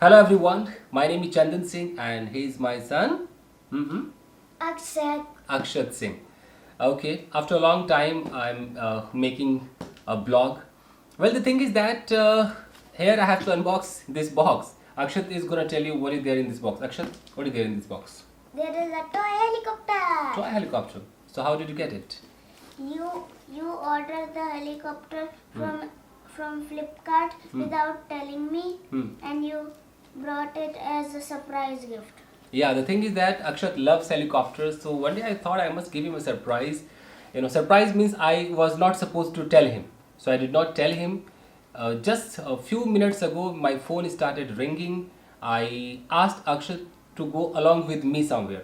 Hello everyone, my name is Chandan Singh and he is my son Akshat. Akshat Singh. Okay, after a long time I'm making a blog. Well, the thing is that here I have to unbox this box. Akshat is gonna tell you what is there in this box. Akshat, what is there in this box? There is a toy helicopter. Toy helicopter. So how did you get it? You ordered the helicopter from Flipkart without telling me, and you brought it as a surprise gift. Yeah, the thing is that Akshat loves helicopters, so one day I thought I must give him a surprise. Surprise means I was not supposed to tell him. So I did not tell him. Just a few minutes ago, my phone started ringing. I asked Akshat to go along with me somewhere.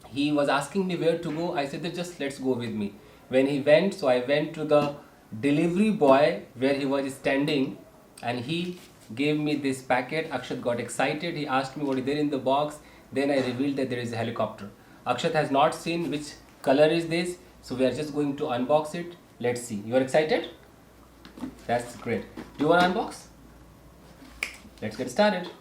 He was asking me where to go. I said that just let's go with me. When he went, so I went to the delivery boy where he was standing, and he gave me this packet. Akshat got excited. He asked me what is there in the box. Then I revealed that there is a helicopter. Akshat has not seen which color is this, so we are just going to unbox it. Let's see. You are excited? That's great. Do you want to unbox? Let's get started.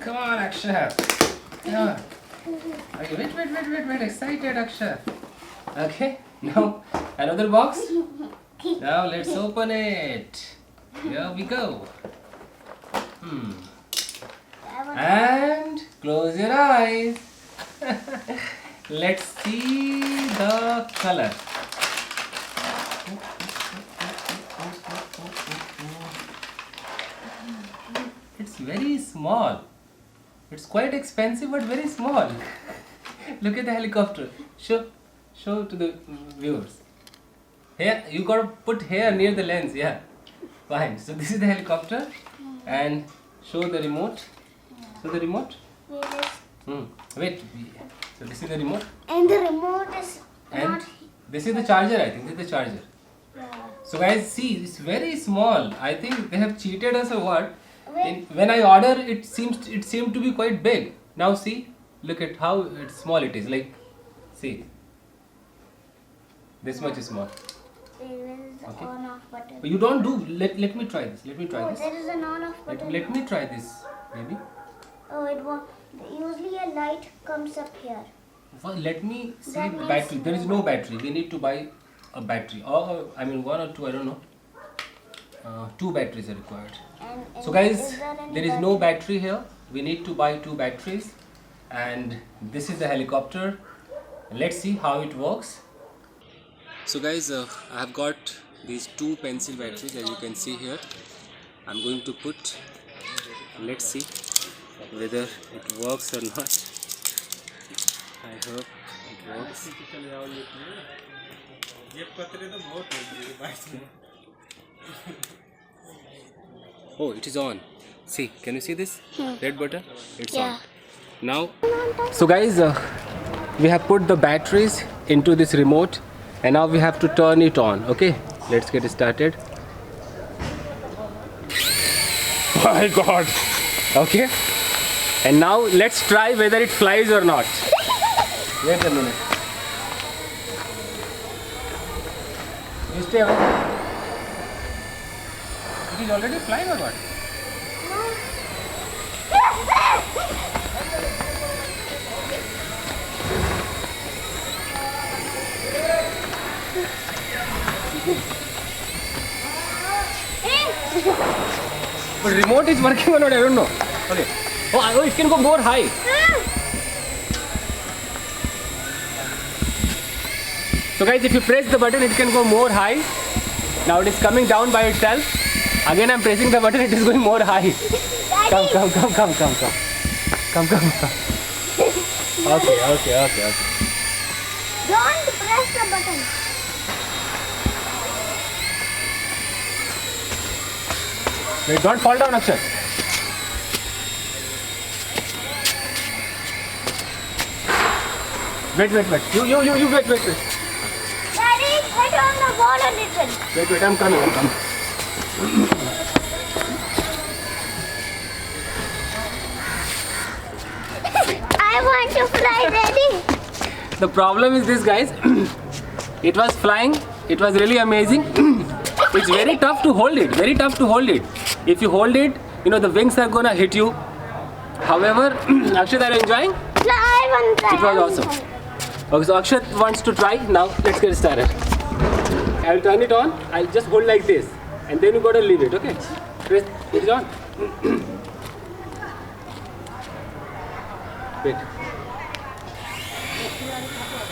Come on, Akshat. Yeah. Okay, wait, excited, Akshat. Okay, now another box. Now let's open it. Here we go. And close your eyes. Let's see the color. It's very small. It's quite expensive but very small. Look at the helicopter. Show to the viewers. Here, you gotta put here near the lens. Yeah, fine. So this is the helicopter, and show the remote. Show the remote. Wait. So this is the remote. And the remote is And not. this is the charger. I think this is the charger. So guys, see, it's very small. I think they have cheated us or what? When I order, it seemed to be quite big. Now see, look at how small it is. Like, see, this much is small. There is the Okay. on-off button. But you don't do. Let me try this. Let me try Oh, this. there is an on-off button. Let me try this, maybe. Oh, it won't. Usually a light comes up here. Well, let me see That means battery. There is no battery. We need to buy a battery. Or I mean, one or two. I don't know. 2 batteries are required. And So guys, is there any there is no battery here. We need to buy 2 batteries, and this is the helicopter. Let's see how it works. So guys, I have got these 2 pencil batteries, as you can see here. I'm going to put. Let's see whether it works or not. I hope it works. Oh, it is on. See, can you see this red button? It's on. Now, so guys, we have put the batteries into this remote, and now we have to turn it on. Okay, let's get started. My God. Okay, and now let's try whether it flies or not. Wait a minute. You stay on. It is already flying or what? But remote is working or not, I don't know. Okay. Oh, it can go more high. So guys, if you press the button, it can go more high. Now it is coming down by itself. Again, I'm pressing the button, it is going more high. Come. Okay. Don't press the button. Wait, don't fall down, Akshat. Wait. You wait. Daddy, put on the wall a little. Wait, I'm coming. I want to fly, Daddy. the problem is this, guys. It was flying. It was really amazing. It's very tough to hold it. Very tough to hold it. If you hold it, you know the wings are gonna hit you. However, Akshat, are you enjoying? I want to try. It was awesome. Okay, so Akshat wants to try. Now let's get started. I'll turn it on. I'll just hold like this, and then you gotta leave it. Okay? Press it on. Wait.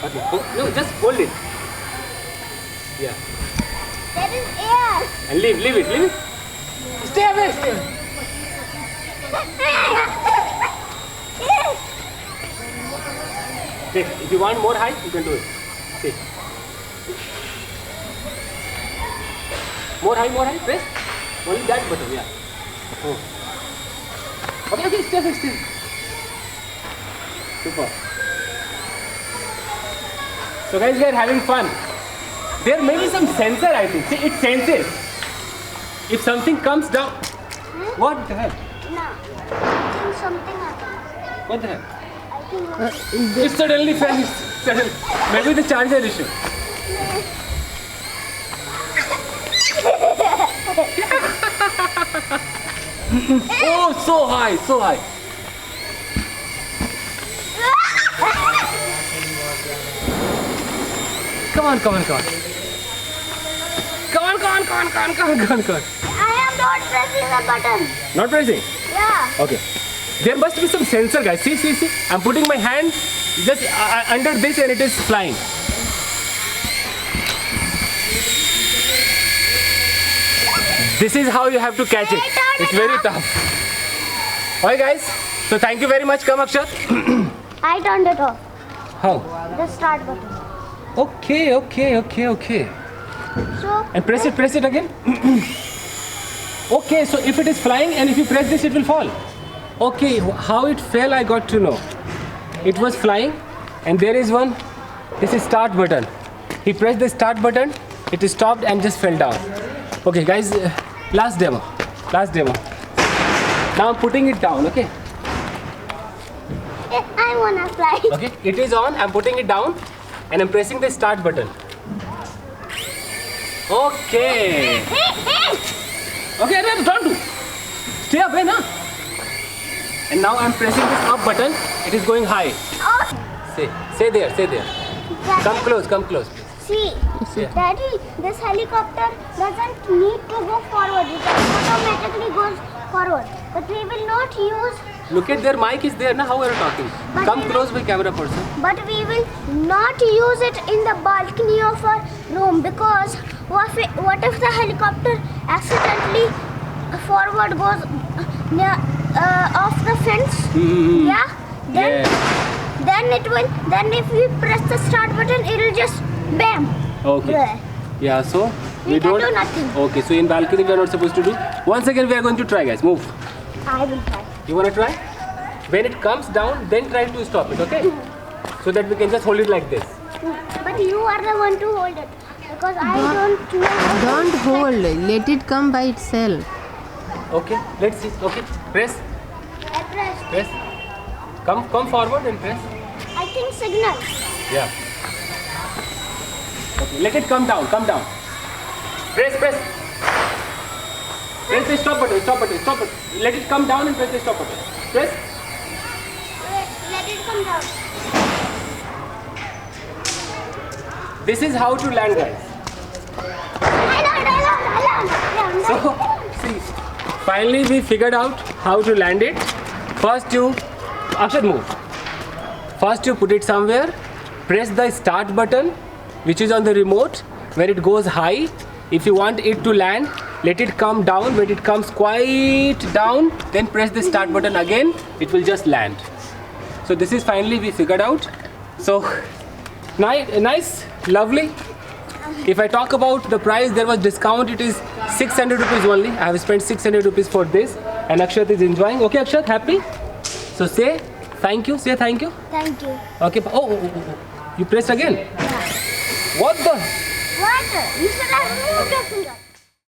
Okay. Oh, no, just hold it. Yeah. There is air. And leave it. Stay away. See, if you want more height, you can do it. See. More height, press. Only that button, yeah. Oh. Okay, stay. Super. So guys, we are having fun. There may be some sensor, I think. See, it senses. If something comes down. What the hell? No. I think something happened. What the hell? I think It suddenly fell. Maybe the charger issue. Oh, so high. Come on. I am not pressing the button. Not pressing? Yeah. Okay. There must be some sensor, guys. See. I'm putting my hand just under this and it is flying. This is how you have to catch it. It's very tough. Alright, guys. So thank you very much. Come, Akshat. I turned it off. How? The start button. Okay. So And press it again. Okay, so if it is flying and if you press this, it will fall. Okay, how it fell, I got to know. It was flying and there is one, this is start button. He pressed the start button, it stopped and just fell down. Okay, guys, last demo. Now I'm putting it down, okay? I wanna fly. Okay, it is on, I'm putting it down and I'm pressing the start button. Okay. Okay, don't do. Stay away, na. And now I'm pressing this up button. It is going high. Oh, Say there. Daddy, Come close. see, Yeah. Daddy, this helicopter doesn't need to go forward. It automatically goes forward. But we will not use. Look at their mic is there, na. How are you talking? But Come we close, my camera person. But we will not use it in the balcony of our room because what if the helicopter accidentally forward goes near off the fence? Yeah. Then it will. Then if we press the start button, it will just bam. Okay. Bleh. Yeah. So We can don't do nothing. Okay. So in balcony we are not supposed to do. Once again we are going to try, guys. Move. I will try. You wanna try? When it comes down, then try to stop it. Okay. So that we can just hold it like this. But you are the one to hold it because I don't know. Don't hold, let it come by itself. Okay. Let's see. Okay. Press. I pressed. Press. Come forward and press. I think signal. Yeah. Okay. Let it come down. Press. Press the stop button. Let it come down and press the stop button. Press. Let it come down. This is how to land, guys. I learned. So, see, finally we figured out how to land it. First you, Akshat, move. First you put it somewhere, press the start button, which is on the remote, where it goes high. If you want it to land, let it come down. When it comes quite down, then press the start button again. It will just land. So this is finally we figured out. So nice, lovely. If I talk about the price, there was discount. It is 600 rupees only. I have spent 600 rupees for this, and Akshat is enjoying. Okay, Akshat, happy? So say thank you. Say thank you. Thank you. Okay. Oh. You pressed again. Yeah. What the? What? You should have moved your finger.